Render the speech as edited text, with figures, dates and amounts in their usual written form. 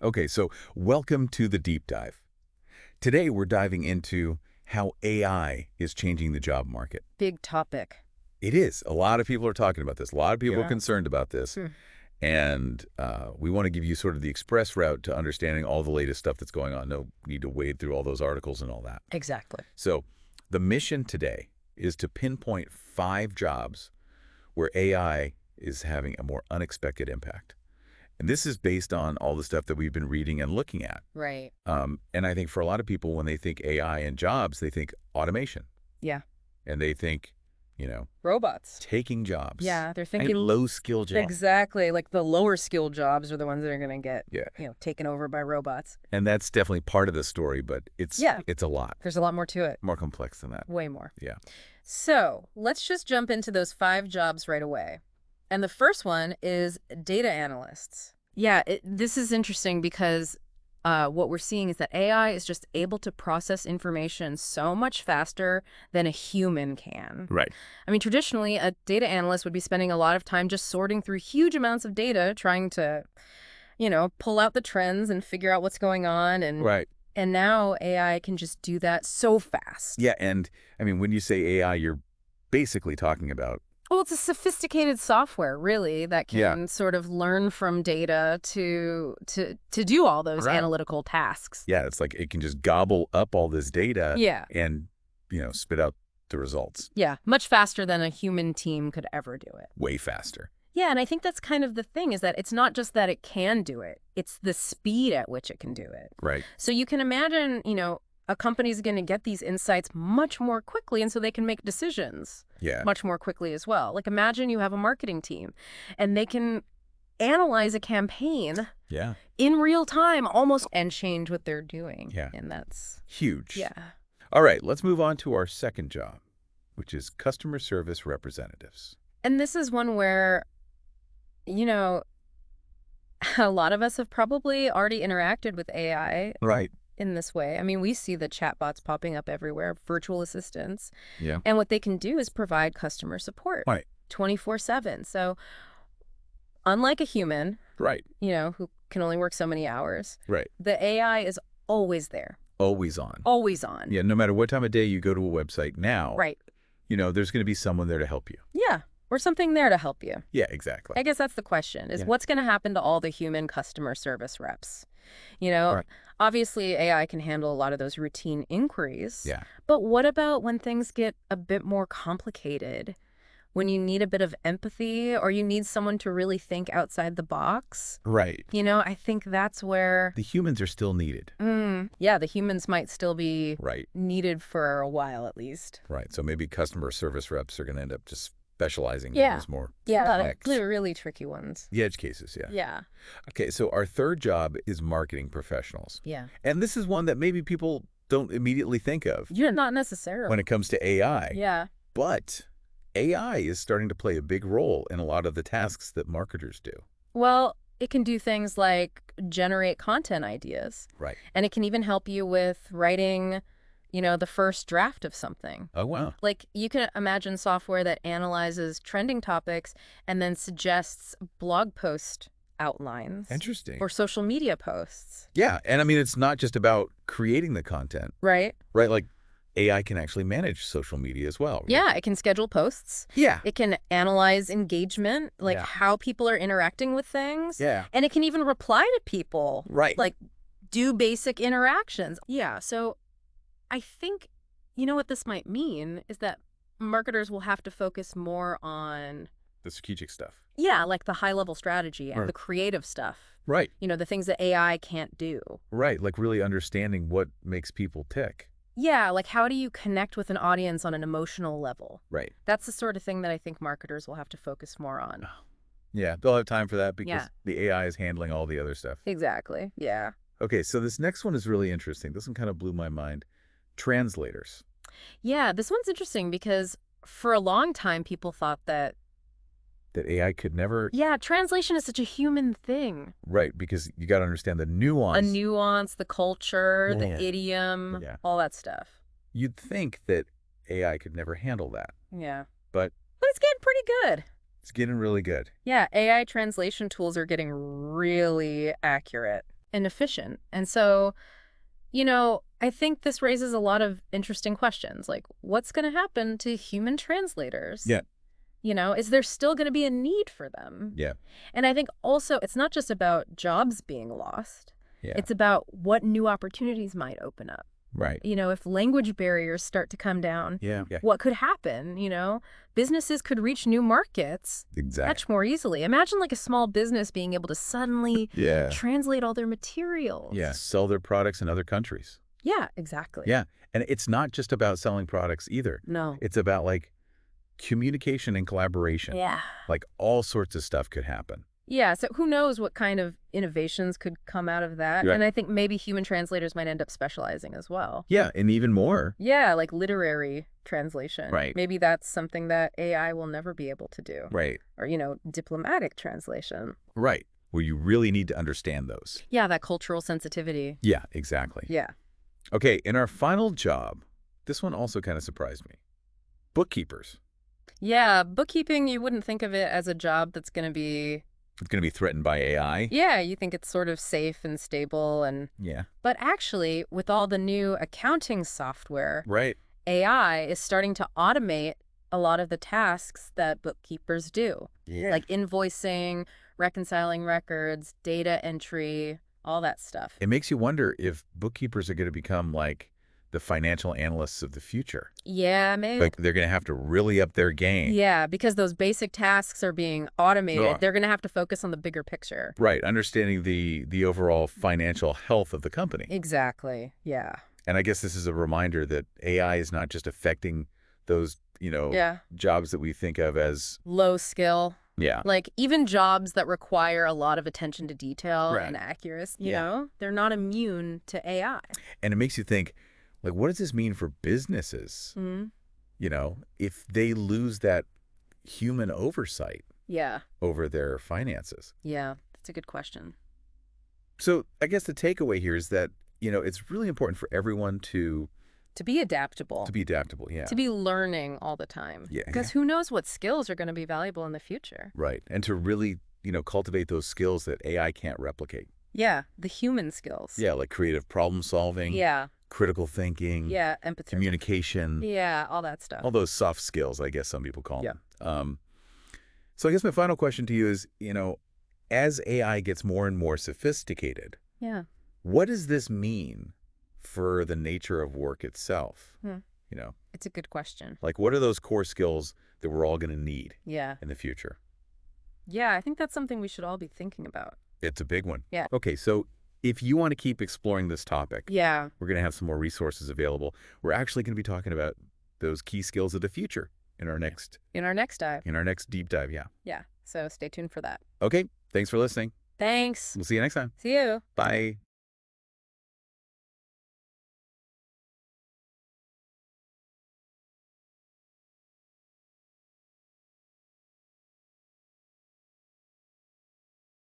Okay, so welcome to the deep dive. Today we're diving into how AI is changing the job market. Big topic. It is. A lot of people are talking about this. A lot of people are Yeah. concerned about this. Hmm. And we want to give you sort of the express route to understanding all the latest stuff that's going on. No need to wade through all those articles and all that. Exactly. So the mission today is to pinpoint 5 jobs where AI is having a more unexpected impact. And this is based on all the stuff that we've been reading and looking at. Right. And I think for a lot of people, when they think AI and jobs, they think automation. Yeah. And they think, Robots. taking jobs. Yeah, they're And thinking low-skill jobs. exactly like the lower skill jobs are the ones that are going to get, Yeah. taken over by robots. And that's definitely part of the story, but it's a lot. There's a lot more to it. More complex than that. Way more. Yeah. So let's just jump into those 5 jobs right away. And the first one is data analysts. Yeah, this is interesting because what we're seeing is that AI is just able to process information so much faster than a human can. Right. I mean, traditionally, a data analyst would be spending a lot of time just sorting through huge amounts of data, trying to, pull out the trends and figure out what's going on. Right. And now AI can just do that so fast. Yeah, and I mean, when you say AI, you're basically talking about Well, it's a sophisticated software, really, that can sort of learn from data to do all those analytical tasks. Yeah, it's like it can just gobble up all this data Yeah. and, spit out the results Yeah, much faster than a human team could ever do it. way faster. Yeah, and I think that's kind of the thing, is that it's not just that it can do it, it's the speed at which it can do it. Right. So you can imagine, a company's going to get these insights much more quickly, and so they can make decisions much more quickly as well. Like, imagine you have a marketing team, and they can analyze a campaign in real time almost and change what they're doing. Yeah. And that's huge. Yeah. All right, let's move on to our second job, which is customer service representatives. And this is one where, a lot of us have probably already interacted with AI Right. in this way. I mean, we see the chatbots popping up everywhere, virtual assistants. Yeah. And what they can do is provide customer support. Right. 24/7. So unlike a human, Right. who can only work so many hours, Right. the AI is always there, Always on. always on. Yeah, no matter what time of day you go to a website now, Right. There's going to be someone there to help you. Yeah. Or something there to help you. Yeah, exactly. I guess that's the question, is Yeah. what's going to happen to all the human customer service reps? Right. Obviously AI can handle a lot of those routine inquiries. Yeah. But what about when things get a bit more complicated? When you need a bit of empathy, or you need someone to really think outside the box? Right. I think that's where, The humans are still needed. the humans might still be Right. needed for a while at least. Right. So maybe customer service reps are going to end up just specializing Yeah. in those more Yeah, Next. the really tricky ones. the edge cases. Yeah. Yeah. Okay, so our third job is marketing professionals. Yeah. And this is one that maybe people don't immediately think of You're not necessarily. when it comes to AI. Yeah. But AI is starting to play a big role in a lot of the tasks that marketers do. Well, it can do things like generate content ideas. Right. And it can even help you with writing, the first draft of something. Oh, wow. Like, you can imagine software that analyzes trending topics and then suggests blog post outlines. Interesting. Or social media posts. Yeah, and I mean, it's not just about creating the content, Right? right? Like, AI can actually manage social media as well. Right? Yeah, it can schedule posts. Yeah. It can analyze engagement, like Yeah. how people are interacting with things. Yeah. And it can even reply to people. Right. Like, do basic interactions. Yeah, so I think, what this might mean is that marketers will have to focus more on, The strategic stuff. like the high-level strategy and Right. the creative stuff. Right. The things that AI can't do. Right. Like really understanding what makes people tick. Yeah, like how do you connect with an audience on an emotional level? Right. That's the sort of thing that I think marketers will have to focus more on. Yeah, they'll have time for that because Yeah. the AI is handling all the other stuff. Exactly. Yeah. Okay, so this next one is really interesting. This one kind of blew my mind. Translators. Yeah, this one's interesting because for a long time people thought that, That AI could never... translation is such a human thing. Right, because you got to understand the nuance. A nuance, the culture, Yeah. the idiom, Yeah. all that stuff. You'd think that AI could never handle that, Yeah. but But it's getting pretty good. it's getting really good. Yeah, AI translation tools are getting really accurate. and efficient. And so, I think this raises a lot of interesting questions, like what's going to happen to human translators? Yeah. Is there still going to be a need for them? Yeah. And I think also it's not just about jobs being lost. Yeah. It's about what new opportunities might open up. Right. If language barriers start to come down, Yeah. what could happen? Businesses could reach new markets Exactly. much more easily. Imagine like a small business being able to suddenly Yeah. translate all their materials. Yeah. Sell their products in other countries. Yeah, exactly. Yeah. And it's not just about selling products either. No. It's about like communication and collaboration. Yeah. Like all sorts of stuff could happen. Yeah, so who knows what kind of innovations could come out of that. Right. And I think maybe human translators might end up specializing as well. Yeah. And even more. Yeah, like literary translation. Right. Maybe that's something that AI will never be able to do. Right. Or, diplomatic translation. Right. Where you really need to understand those. Yeah, that cultural sensitivity. Yeah, exactly. Yeah. Okay, in our final job, this one also kind of surprised me. Bookkeepers. Yeah, bookkeeping, you wouldn't think of it as a job that's going to be... It's going to be threatened by AI. Yeah, you think it's sort of safe and stable and... Yeah. But actually, with all the new accounting software, Right. AI is starting to automate a lot of the tasks that bookkeepers do. Yeah. Like invoicing, reconciling records, data entry, all that stuff. It makes you wonder if bookkeepers are going to become like the financial analysts of the future. Yeah, maybe. Like they're going to have to really up their game. Yeah, because those basic tasks are being automated. Ugh. They're going to have to focus on the bigger picture. Right. Understanding the overall financial health of the company. Exactly. Yeah. And I guess this is a reminder that AI is not just affecting those, Yeah. jobs that we think of as, Low skill. yeah. Like even jobs that require a lot of attention to detail Right. and accuracy, Yeah. they're not immune to AI. And it makes you think, like, what does this mean for businesses? Mm-hmm. If they lose that human oversight Yeah. over their finances. Yeah. That's a good question. So I guess the takeaway here is that, it's really important for everyone to be adaptable. be adaptable. Yeah. To be learning all the time. Yeah. Because who knows what skills are going to be valuable in the future. Right. And to really, cultivate those skills that AI can't replicate. Yeah. The human skills. Yeah. Like creative problem solving. Yeah. Critical thinking. Yeah. Empathy. Communication. Yeah. All that stuff. All those soft skills, I guess some people call Yeah. them. So I guess my final question to you is, as AI gets more and more sophisticated, Yeah. what does this mean for the nature of work itself? It's a good question. Like what are those core skills that we're all going to need Yeah. in the future? Yeah. I think that's something we should all be thinking about. It's a big one. Yeah. Okay, so if you want to keep exploring this topic, Yeah. we're going to have some more resources available. We're actually going to be talking about those key skills of the future in our next In our next dive. deep dive. Yeah. Yeah. So stay tuned for that. Okay, thanks for listening. Thanks. We'll see you next time. See you. Bye.